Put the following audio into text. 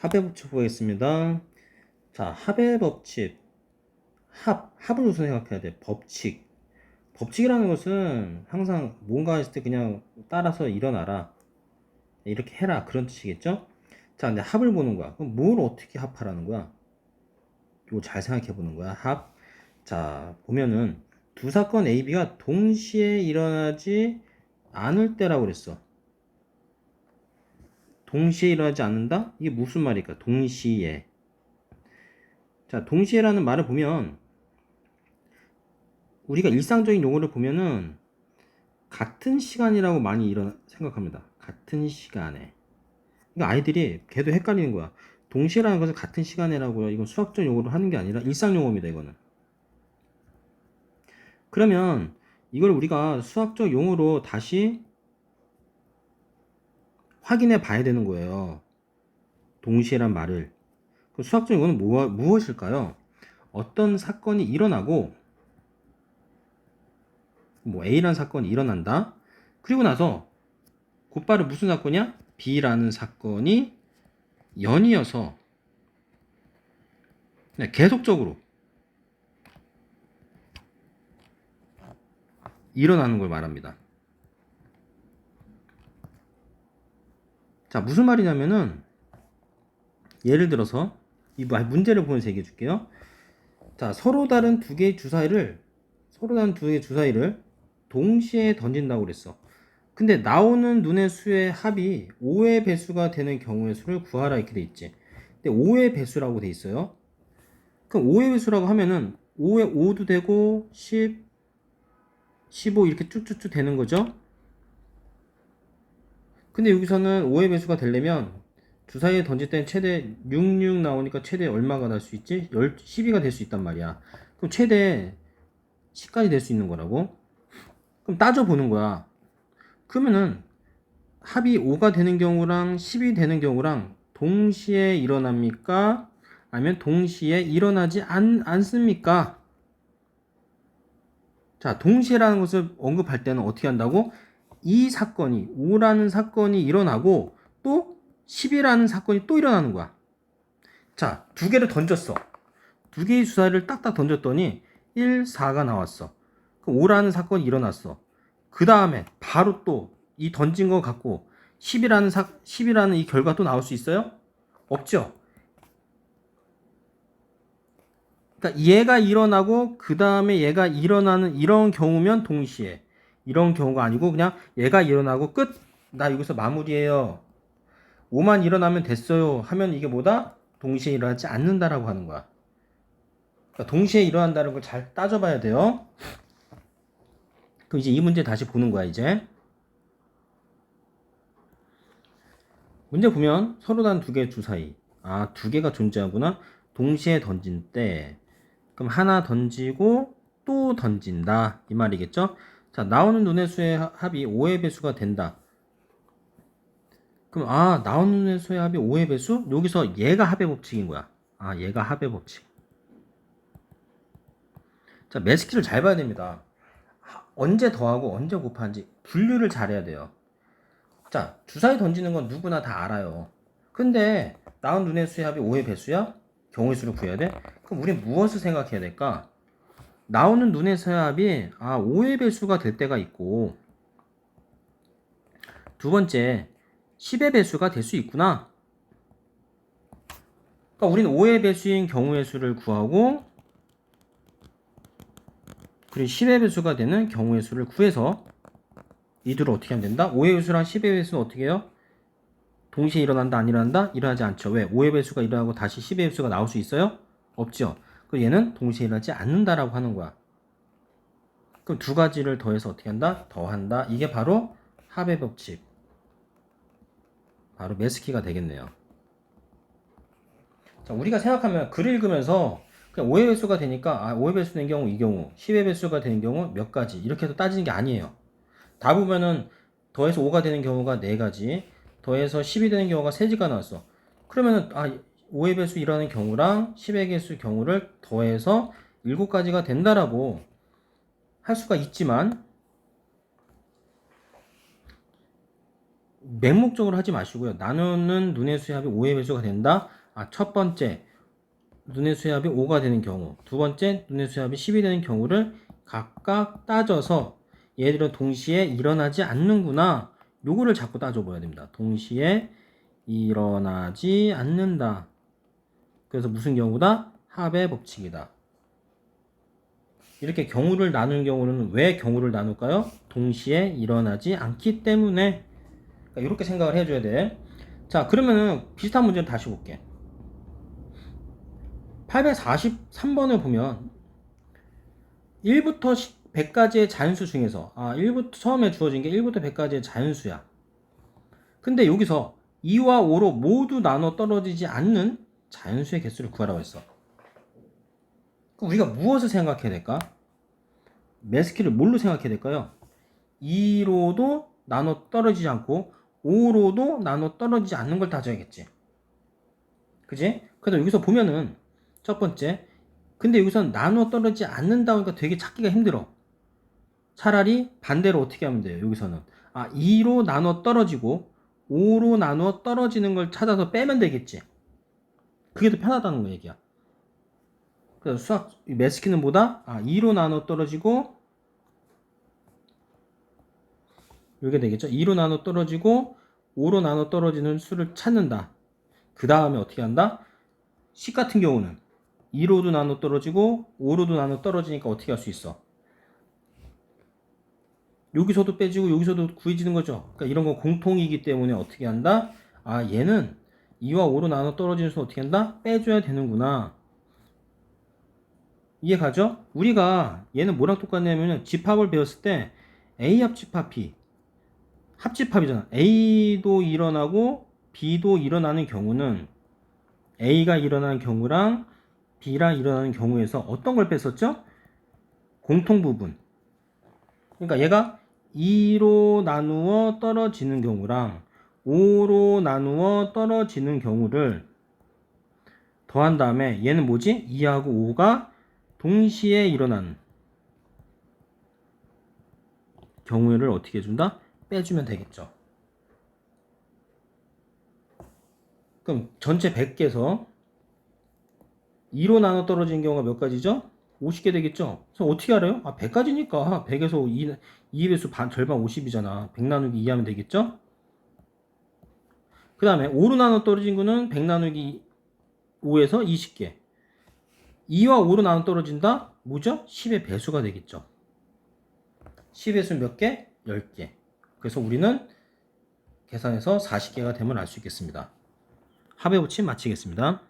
합의 법칙 보겠습니다. 자, 합의 법칙. 합을 우선 생각해야 돼. 법칙. 법칙이라는 것은 항상 뭔가 했을 때 그냥 따라서 일어나라. 이렇게 해라. 그런 뜻이겠죠? 자, 근데 합을 보는 거야. 그럼 뭘 어떻게 합하라는 거야? 이거 잘 생각해 보는 거야. 합. 자, 보면은 두 사건 A, B가 동시에 일어나지 않을 때라고 그랬어. 동시에 일어나지 않는다? 이게 무슨 말일까? 동시에. 자, 동시에라는 말을 보면 우리가 일상적인 용어를 보면은 같은 시간이라고 많이 생각합니다. 같은 시간에. 그러니까 아이들이 걔도 헷갈리는 거야. 동시에라는 것은 같은 시간이라고요. 이건 수학적 용어로 하는 게 아니라 일상 용어입니다. 이거는. 그러면 이걸 우리가 수학적 용어로 다시 확인해 봐야 되는 거예요. 동시에란 말을. 그 수학적 용어는 무엇일까요? 어떤 사건이 일어나고 뭐 A라는 사건이 일어난다. 그리고 나서 곧바로 무슨 사건이야? B라는 사건이 연이어서 계속적으로 일어나는 걸 말합니다. 자, 무슨 말이냐면은 예를 들어서 이 문제를 보면서 얘기해 줄게요. 자, 서로 다른 두 개의 주사위를 동시에 던진다고 그랬어. 근데 나오는 눈의 수의 합이 5의 배수가 되는 경우의 수를 구하라 이렇게 돼 있지. 근데 5의 배수라고 돼 있어요. 그럼 5의 배수라고 하면은 5에 5도 되고 10, 15 이렇게 쭉쭉쭉 되는 거죠. 근데 여기서는 5의 배수가 되려면 주사위에 던질 때는 최대 66 나오니까 최대 얼마가 날 수 있지? 12가 될 수 있단 말이야. 그럼 최대 10까지 될 수 있는 거라고. 그럼 따져보는 거야. 그러면은 합이 5가 되는 경우랑 10이 되는 경우랑 동시에 일어납니까? 아니면 동시에 일어나지 않습니까? 자, 동시에라는 것을 언급할 때는 어떻게 한다고? 이 사건이 5라는 사건이 일어나고 또 10이라는 사건이 또 일어나는 거야. 자, 두 개를 던졌어. 두 개의 주사위를 딱딱 던졌더니 1, 4가 나왔어. 그럼 5라는 사건이 일어났어. 그 다음에 바로 또 이 던진 거 갖고 10이라는 이 결과 또 나올 수 있어요? 없죠. 그러니까 얘가 일어나고 그 다음에 얘가 일어나는 이런 경우면 동시에, 이런 경우가 아니고 그냥 얘가 일어나고 끝. 나 여기서 마무리해요. 5만 일어나면 됐어요 하면 이게 뭐다? 동시에 일어나지 않는다라고 하는 거야. 그러니까 동시에 일어난다는 걸 잘 따져봐야 돼요. 그럼 이제 이 문제 다시 보는 거야. 이제 문제 보면 서로 다른 두 개의 주사위, 두 개가 존재하구나. 동시에 던진 때 그럼 하나 던지고 또 던진다 이 말이겠죠. 자, 나오는 눈의 수의 합이 5의 배수가 된다. 그럼 나오는 눈의 수의 합이 5의 배수? 여기서 얘가 합의 법칙인 거야. 얘가 합의 법칙. 자, 매스키를 잘 봐야 됩니다. 언제 더하고 언제 곱하는지 분류를 잘해야 돼요. 자, 주사위 던지는 건 누구나 다 알아요. 근데 나온 눈의 수의 합이 5의 배수야? 경우의 수를 구해야 돼? 그럼 우린 무엇을 생각해야 될까? 나오는 눈의 수의 합이 5의 배수가 될 때가 있고, 두 번째 10의 배수가 될 수 있구나. 그러니까 우리는 5의 배수인 경우의 수를 구하고 그리고 10의 배수가 되는 경우의 수를 구해서 이 둘을 어떻게 하면 된다? 5의 배수랑 10의 배수는 어떻게 해요? 동시에 일어난다 안 일어난다? 일어나지 않죠. 왜? 5의 배수가 일어나고 다시 10의 배수가 나올 수 있어요? 없죠. 그럼 얘는 동시에 일어나지 않는다라고 하는 거야. 그럼 두 가지를 더해서 어떻게 한다? 더한다. 이게 바로 합의 법칙. 바로 매스키가 되겠네요. 자, 우리가 생각하면 글 읽으면서 그냥 5의 배수가 되니까 5의 배수 된 경우 이 경우, 10의 배수가 되는 경우 몇 가지 이렇게 해서 따지는 게 아니에요. 다 보면은 더해서 5가 되는 경우가 4가지, 더해서 10이 되는 경우가 3개가 나왔어. 그러면은 5의 배수 일어나는 경우랑 10의 배수 경우를 더해서 7가지가 된다라고 할 수가 있지만 맹목적으로 하지 마시고요. 나누는 눈의 수의 합이 5의 배수가 된다. 첫 번째 눈의 수의 합이 5가 되는 경우, 두 번째 눈의 수의 합이 10이 되는 경우를 각각 따져서 얘들은 동시에 일어나지 않는구나. 요거를 자꾸 따져봐야 됩니다. 동시에 일어나지 않는다. 그래서 무슨 경우다? 합의 법칙이다. 이렇게 경우를 나누는 경우는 왜 경우를 나눌까요? 동시에 일어나지 않기 때문에. 그러니까 이렇게 생각을 해줘야 돼. 자, 그러면은 비슷한 문제를 다시 볼게. 843번을 보면 1부터 100까지의 자연수 중에서 1부터 처음에 주어진 게 1부터 100까지의 자연수야. 근데 여기서 2와 5로 모두 나눠 떨어지지 않는 자연수의 개수를 구하라고 했어. 그럼 우리가 무엇을 생각해야 될까? 매스키를 뭘로 생각해야 될까요? 2로도 나눠 떨어지지 않고 5로도 나눠 떨어지지 않는 걸 따져야겠지. 그지? 그래서 여기서 보면은 첫 번째, 근데 여기서는 나눠 떨어지지 않는다 보니까 되게 찾기가 힘들어. 차라리 반대로 어떻게 하면 돼요? 여기서는 2로 나눠 떨어지고 5로 나눠 떨어지는 걸 찾아서 빼면 되겠지. 그게 더 편하다는 거 얘기야. 그래서 수학 매스키는 뭐다? 2로 나눠 떨어지고 이게 되겠죠. 2로 나눠 떨어지고 5로 나눠 떨어지는 수를 찾는다. 그 다음에 어떻게 한다? 10 같은 경우는 2로도 나눠 떨어지고 5로도 나눠 떨어지니까 어떻게 할 수 있어? 여기서도 빼지고 여기서도 구해지는 거죠. 그러니까 이런 건 공통이기 때문에 어떻게 한다? 얘는 2와 5로 나눠 떨어지는 수 어떻게 한다? 빼줘야 되는구나. 이해 가죠? 우리가 얘는 뭐랑 똑같냐면 집합을 배웠을 때 A 합집합 B 합집합이잖아. A도 일어나고 B도 일어나는 경우는 A가 일어나는 경우랑 B랑 일어나는 경우에서 어떤 걸 뺐었죠? 공통 부분. 그러니까 얘가 2로 나누어 떨어지는 경우랑 5로 나누어 떨어지는 경우를 더한 다음에 얘는 뭐지? 2하고 5가 동시에 일어나는 경우를 어떻게 해준다? 빼주면 되겠죠. 그럼 전체 100개에서 2로 나눠 떨어지는 경우가 몇 가지죠? 50개 되겠죠? 그래서 어떻게 알아요? 100가지니까 100에서 2배수 절반 50이잖아. 100 나누기 2 하면 되겠죠? 그 다음에 5로 나눠 떨어진 거는 100 나누기 5에서 20개. 2와 5로 나눠 떨어진다? 뭐죠? 10의 배수가 되겠죠. 10의 수 몇 개? 10개. 그래서 우리는 계산해서 40개가 되면 알 수 있겠습니다. 합의 법칙 마치겠습니다.